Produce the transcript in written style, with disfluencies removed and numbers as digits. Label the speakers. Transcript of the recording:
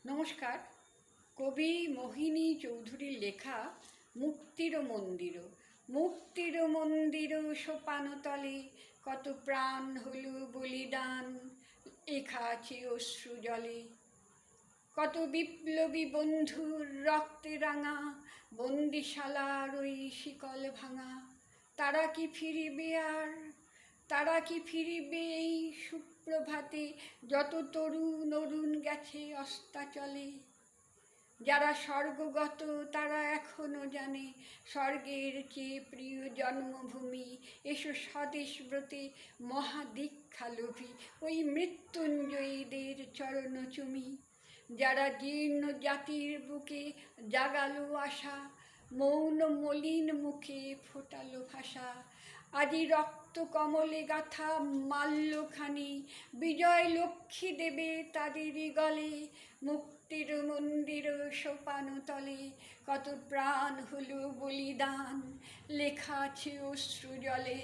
Speaker 1: নমস্কার। কবি মোহিনী চৌধুরীর লেখা মুক্তির মন্দির। মুক্তির মন্দির সোপানতলে কত প্রাণ হল বলিদান, লেখা আছে অশ্রু জলে। কত বিপ্লবী বন্ধুর রক্তে রাঙা বন্দিশালার ওই শিকল ভাঙা। তারা কি ফিরিবে আর, তারা কি ফিরিবে এই সুপ্রভাতে, যত তরুণ অরুণ গেছে অস্তাচলে। যারা স্বর্গগত তারা এখনো জানে স্বর্গের চেয়ে প্রিয় জন্মভূমি। এসো স্বদেশ ব্রতে মহাদীক্ষালোভী ওই মৃত্যুঞ্জয়ীদের চরণ চুমি। যারা জীর্ণ জাতির বুকে জাগালো আশা, মৌন মলিন মুখে ফোটালো ভাষা। আজি রক্ত কমলে গাথা মাল্যখানি বিজয় লক্ষ্মী দেবে তাদেরই গলে। মুক্তির মন্দির সোপানতলে কত প্রাণ হলো বলিদান, লেখা আছে অশ্রু জলে।